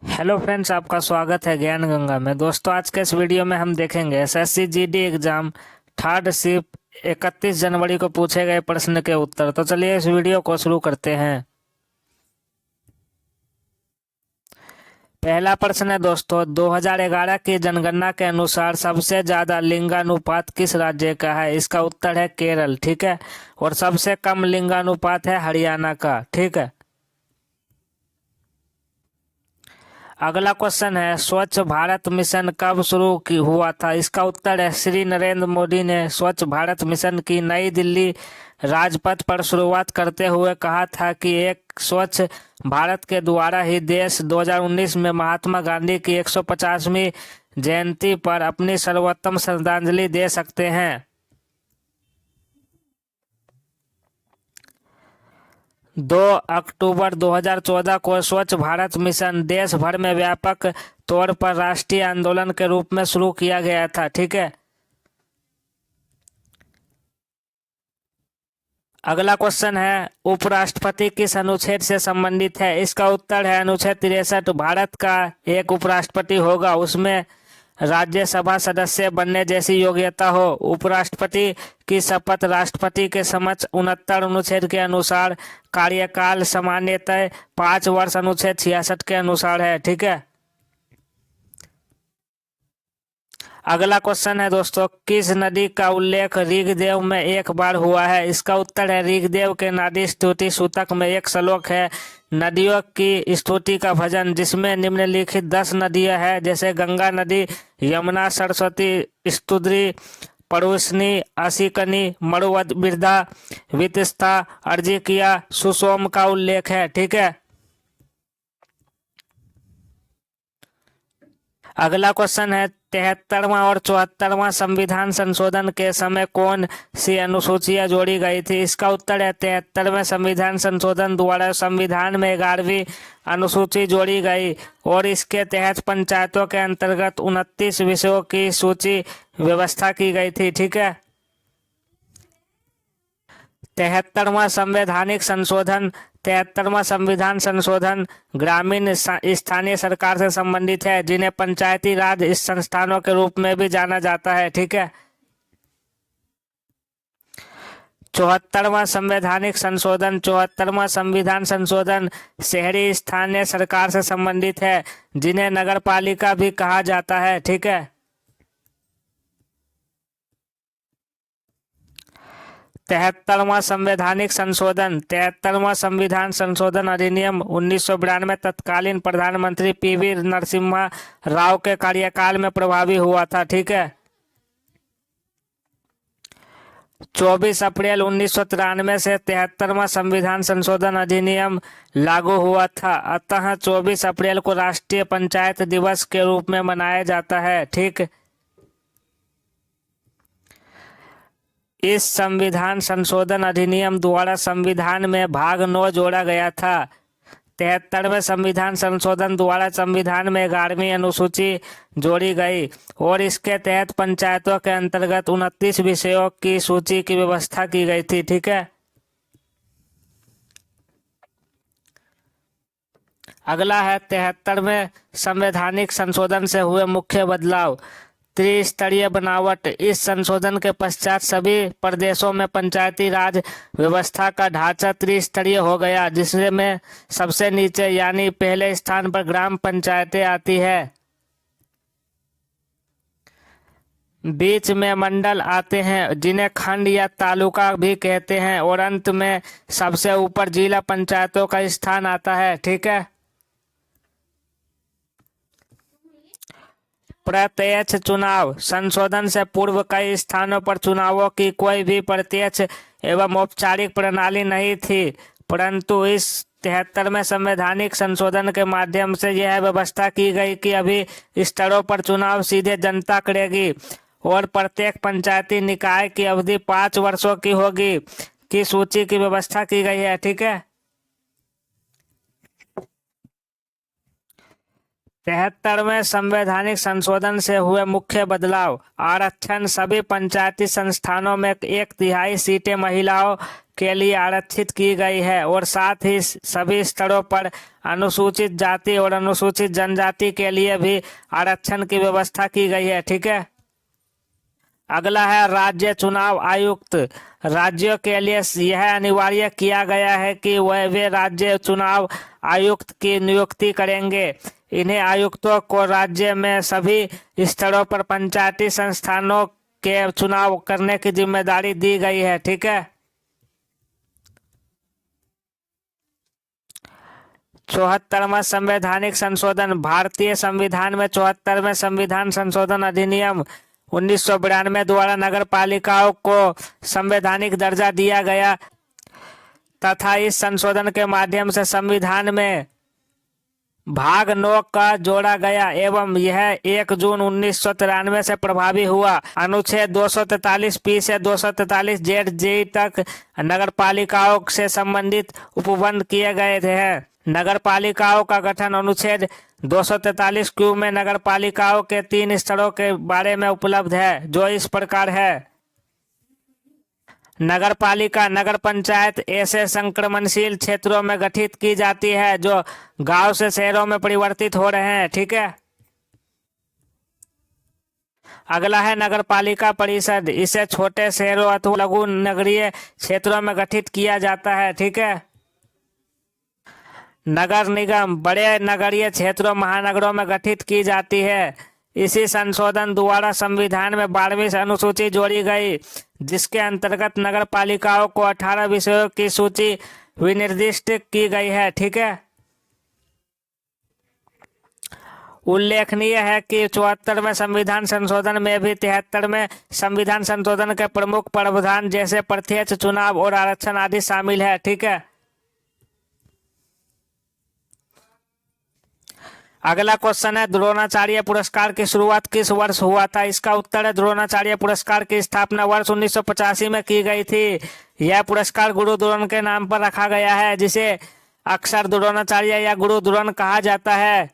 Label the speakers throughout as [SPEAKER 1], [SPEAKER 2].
[SPEAKER 1] Hello friends, आपका स्वागत है ज्ञान गंगा में। दोस्तों, आज के इस वीडियो में हम देखेंगे SSC GD exam third shift 31 जनवरी को पूछे गए प्रश्न के उत्तर। तो चलिए इस वीडियो को शुरू करते हैं। पहला प्रश्न है दोस्तों, 2011 की जनगणना के अनुसार सबसे ज्यादा लिंगानुपात किस राज्य का है? इसका उत्तर है केरल। ठीक है। और सबसे कम लिंगानुपात है हरियाणा का। ठीक है। अगला क्वेश्चन है, स्वच्छ भारत मिशन कब शुरू की हुआ था? इसका उत्तर है श्री नरेंद्र मोदी ने स्वच्छ भारत मिशन की नई दिल्ली राजपथ पर शुरुआत करते हुए कहा था कि एक स्वच्छ भारत के द्वारा ही देश 2019 में महात्मा गांधी की 150वीं जयंती पर अपनी सर्वोत्तम श्रद्धांजलि दे सकते हैं। 2 अक्टूबर 2014 को स्वच्छ भारत मिशन देश भर में व्यापक तौर पर राष्ट्रीय आंदोलन के रूप में शुरू किया गया था। ठीक है। अगला क्वेश्चन है, उपराष्ट्रपति किस अनुच्छेद से संबंधित है? इसका उत्तर है अनुच्छेद 63। भारत का एक उपराष्ट्रपति होगा, उसमें राज्यसभा सदस्य बनने जैसी योग्यता हो। उपराष्ट्रपति की शपथ राष्ट्रपति के समक्ष 69 अनुच्छेद के अनुसार, कार्यकाल सामान्यतः 5 वर्ष अनुच्छेद 66 के अनुसार है। ठीक है। अगला क्वेश्चन है दोस्तों, किस नदी का उल्लेख ऋग्वेद में एक बार हुआ है? इसका उत्तर है ऋग्वेद के नादी स्तुति सूतक में एक श्लोक है, नदियों की स्तुति का भजन, जिसमें निम्नलिखित 10 नदियां हैं, जैसे गंगा नदी, यमुना, सरस्वती, स्तुद्री, परुष्णी, असिकनी, मरुविरधा, वितस्ता, अर्जिकिया, सुसोम का उल्लेख है। ठीक है। अगला क्वेश्चन है, 73वां और 74वां संविधान संशोधन के समय कौन सी अनुसूचियां जोड़ी गई थी? इसका उत्तर है 73वें संविधान संशोधन द्वारा संविधान में 11वीं अनुसूची जोड़ी गई और इसके तहत पंचायतों के अंतर्गत 29 विषयों की सूची व्यवस्था की गई थी। ठीक है। 73वां संविधान संशोधन ग्रामीण स्थानीय सरकार से संबंधित है, जिन्हें पंचायती राज इस संस्थानों के रूप में भी जाना जाता है। ठीक है। 74वां संविधान संशोधन शहरी स्थानीय सरकार से संबंधित है, जिन्हें नगर पालिका भी कहा जाता है। ठीक है। 73वां संविधान संशोधन अधिनियम 1992 तत्कालीन प्रधानमंत्री पीवी नरसिम्हा राव के कार्यकाल में प्रभावी हुआ था। ठीक है। 24 अप्रैल 1993 से 73वां संविधान संशोधन अधिनियम लागू हुआ था, अतः 24 अप्रैल को राष्ट्रीय पंचायत दिवस के रूप में मनाया जाता है। ठीक। इस संविधान संशोधन अधिनियम द्वारा संविधान में भाग 9 जोड़ा गया था। 73वें संविधान संशोधन द्वारा संविधान में 11वीं अनुसूची जोड़ी गई और इसके तहत पंचायतों के अंतर्गत 29 विषयों की सूची की व्यवस्था की गई थी। ठीक है। अगला है, 73वें संवैधानिक संशोधन से हुए मुख्य बदलाव। त्रिस्तरीय बनावट। इस संशोधन के पश्चात सभी प्रदेशों में पंचायती राज व्यवस्था का ढांचा त्रिस्तरीय हो गया, जिसमें सबसे नीचे यानी पहले स्थान पर ग्राम पंचायतें आती है, बीच में मंडल आते हैं जिन्हें खंड या तालुका भी कहते हैं, और अंत में सबसे ऊपर जिला पंचायतों का स्थान आता है। ठीक है। प्रत्यक्ष चुनाव। संशोधन से पूर्व कई स्थानों पर चुनावों की कोई भी प्रत्यक्ष एवं औपचारिक प्रणाली नहीं थी, परंतु इस 73वें संवैधानिक संशोधन के माध्यम से यह व्यवस्था की गई कि अभी स्तरों पर चुनाव सीधे जनता करेगी और प्रत्येक पंचायती निकाय की अवधि 5 वर्षों की होगी की सूची की व्यवस्था की गई है। ठीक है। 73वें संवैधानिक संशोधन से हुए मुख्य बदलाव। आरक्षण। सभी पंचायती संस्थानों में 1/3 सीटें महिलाओं के लिए आरक्षित की गई है और साथ ही सभी स्तरों पर अनुसूचित जाति और अनुसूचित जनजाति के लिए भी आरक्षण की व्यवस्था की गई है। ठीक है। अगला है राज्य चुनाव आयुक्त। राज्यों के लिए यह अनिवार्य किया गया है कि वे राज्य चुनाव आयुक्त की नियुक्ति करेंगे। इन्हें आयुक्तों को राज्य में सभी स्तरों पर पंचायती संस्थानों के चुनाव करने की जिम्मेदारी दी गई है। ठीक है। 74वां संवैधानिक संशोधन। भारतीय संविधान में 74वें संविधान संशोधन अधिनियम 1992 द्वारा नगर पालिकाओं को संवैधानिक दर्जा दिया गया तथा इस संशोधन के माध्यम से संविधान में भाग 9 का जोड़ा गया एवं यह 1 जून 1993 से प्रभावी हुआ। अनुच्छेद 243 पी से 243 जेड जी तक नगर पालिकाओं से संबंधित उपबंध किए गए थे। नगर पालिकाओं का गठन अनुच्छेद 243 क्यू में नगर पालिकाओं के 3 स्तरों के बारे में उपलब्ध है, जो इस प्रकार है। नगर पालिका नगर पंचायत ऐसे संक्रमणशील क्षेत्रों में गठित की जाती है जो गांव से शहरों में परिवर्तित हो रहे हैं। ठीक है। अगला है नगर पालिका परिषद। इसे छोटे शहरों अथवा लघु नगरीय क्षेत्रों में गठित किया जाता है। ठीक है। नगर निगम बड़े नगरीय क्षेत्रों महानगरों में गठित की जाती है। इसी संशोधन द्वारा संविधान में 12वीं अनुसूची जोड़ी गई, जिसके अंतर्गत नगर पालिकाओं को 18 विषयों की सूची विनिर्दिष्ट की गई है। ठीक है। उल्लेखनीय है कि 74वें संविधान संशोधन में भी 73वें संविधान संशोधन के प्रमुख प्रावधान जैसे प्रत्यक्ष चुनाव और आरक्षण आदि शामिल है। ठीक है। अगला क्वेश्चन है द्रोणाचार्य पुरस्कार की शुरुआत किस वर्ष हुआ था? इसका उत्तर है द्रोणाचार्य पुरस्कार की स्थापना वर्ष 1985 में की गई थी। यह पुरस्कार गुरु द्रोण के नाम पर रखा गया है, जिसे अक्सर द्रोणाचार्य या गुरु द्रोण कहा जाता है,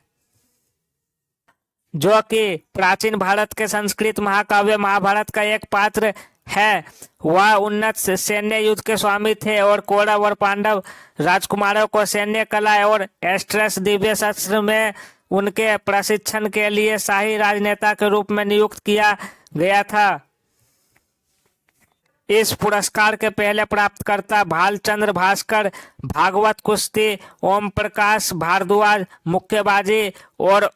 [SPEAKER 1] जो कि प्राचीन भारत के संस्कृत महाकाव्य महाभारत का एक पात्र है। वह उन्नत सैन्य युद्ध के स्वामी थे और कौरव और पांडव राजकुमारों को सैन्य कला और अस्त्र दिव्य शस्त्र में उनके प्रशिक्षण के लिए शाही राजनेता के रूप में नियुक्त किया गया था। इस पुरस्कार के पहले प्राप्तकर्ता भालचंद्र भास्कर भागवत कुश्ती, ओम प्रकाश भारद्वाज मुक्केबाजी और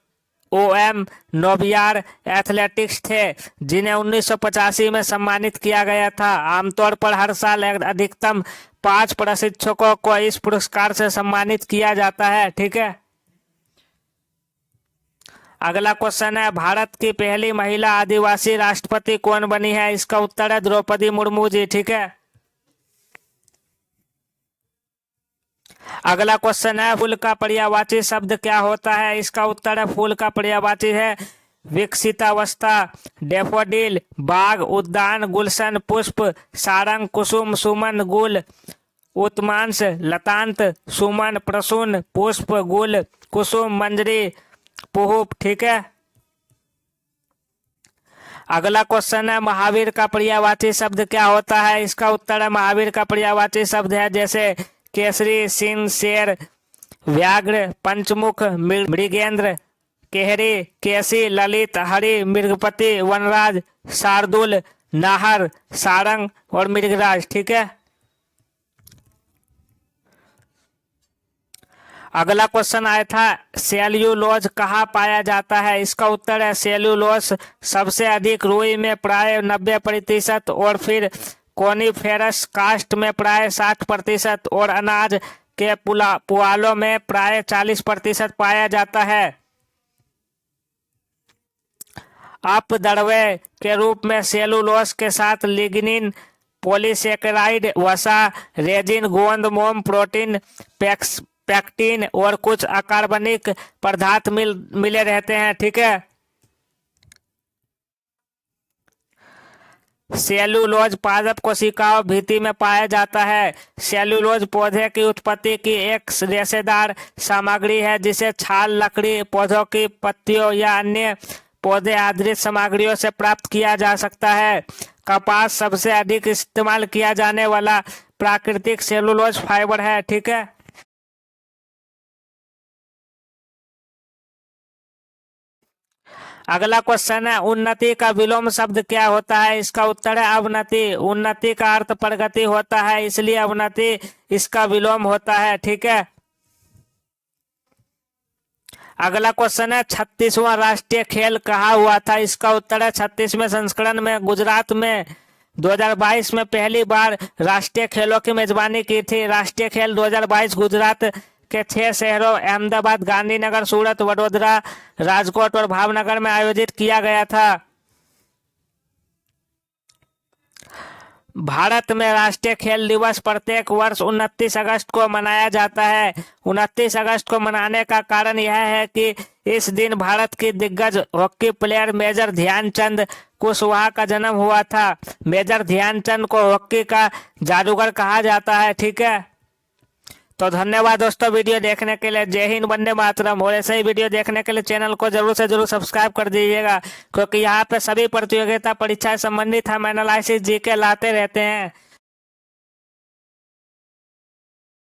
[SPEAKER 1] OM नोबियार एथलेटिक्स थे, जिन्हें 1985 में सम्मानित किया गया था। आमतौर पर हर साल अधिकतम 5 प्रशिक्षकों को इस पुरस्कार से सम्मानित किया जाता है। ठीक है। अगला क्वेश्चन है भारत की पहली महिला आदिवासी राष्ट्रपति कौन बनी है? इसका उत्तर है द्रौपदी मुर्मू जी। ठीक है। अगला क्वेश्चन है फूल का पर्यायवाची शब्द क्या होता है? इसका उत्तर है फूल का पर्यायवाची है विकसितावस्था, डेफोडिल, बाग, उद्यान, गुलशन, पुष्प, सारंग, कुसुम, सुमन, गुल, उत्मांश, लतांत, सुमन, प्रसून, पुष्प, गुल, कुसुम, मंजरी, पुहुप। ठीक है। अगला क्वेश्चन है महावीर का पर्यायवाची शब्द क्या होता है? इसका उत्तर है महावीर का पर्यायवाची शब्द है जैसे केसरी, सिंह, शेर, व्याघ्र, पंचमुख, मृगेंद्र, केहरी, केसी, ललित, हरि, मृगपति, वनराज, शार्दुल, नाहर, सारंग और मृगराज। ठीक है। अगला क्वेश्चन आया था सेल्यूलोज कहाँ पाया जाता है? इसका उत्तर है सेल्यूलोज सबसे अधिक रुई में प्राय 90% और फिर कोनीफेरस कास्ट में प्राय 60% और अनाज के पुआलों में प्राय 40% पाया जाता है। अपद्रव्य के रूप में सेलुलोज के साथ लिग्निन, पॉलीसेकेराइड, वसा, रेजिन, गोंद, मोम, प्रोटीन, पैक्टिन और कुछ अकार्बनिक पदार्थ मिले रहते हैं। ठीक है। सेल्यूलोज पादप कोशिकाओं भित्ति में पाया जाता है। सेल्यूलोज पौधे की उत्पत्ति की एक रेशेदार सामग्री है जिसे छाल, लकड़ी, पौधों की पत्तियों या अन्य पौधे आधारित सामग्रियों से प्राप्त किया जा सकता है। कपास सबसे अधिक इस्तेमाल किया जाने वाला प्राकृतिक सेलुलोज फाइबर है। ठीक है, अगला क्वेश्चन है उन्नति का विलोम शब्द क्या होता है? इसका उत्तर है अवनति। उन्नति का अर्थ प्रगति होता है, इसलिए अवनति इसका विलोम होता है। ठीक है, अगला क्वेश्चन है 36वां राष्ट्रीय खेल कहाँ हुआ था? इसका उत्तर है 36वें संस्करण में गुजरात में 2022 में पहली बार राष्ट्रीय खेलों की मेजबानी की थी। राष्ट्रीय खेल 2022 गुजरात के 6 शहरों अहमदाबाद, गांधीनगर, सूरत, वडोदरा, राजकोट और भावनगर में आयोजित किया गया था। भारत में राष्ट्रीय खेल दिवस प्रत्येक वर्ष 29 अगस्त को मनाया जाता है। 29 अगस्त को मनाने का कारण यह है कि इस दिन भारत की दिग्गज hockey player major Dhyanchand Kushwaha का जन्म हुआ था। मेजर ध्यानचंद को हॉकी का जादूगर कहा जाता है। ठीक है, तो धन्यवाद दोस्तों वीडियो देखने के लिए। जय हिंद, वंदे मातरम। और ऐसे ही वीडियो देखने के लिए चैनल को जरूर से जरूर सब्सक्राइब कर दीजिएगा, क्योंकि यहाँ पे सभी प्रतियोगिता परीक्षा संबंधित हम एनालिसिस जीके लाते रहते हैं।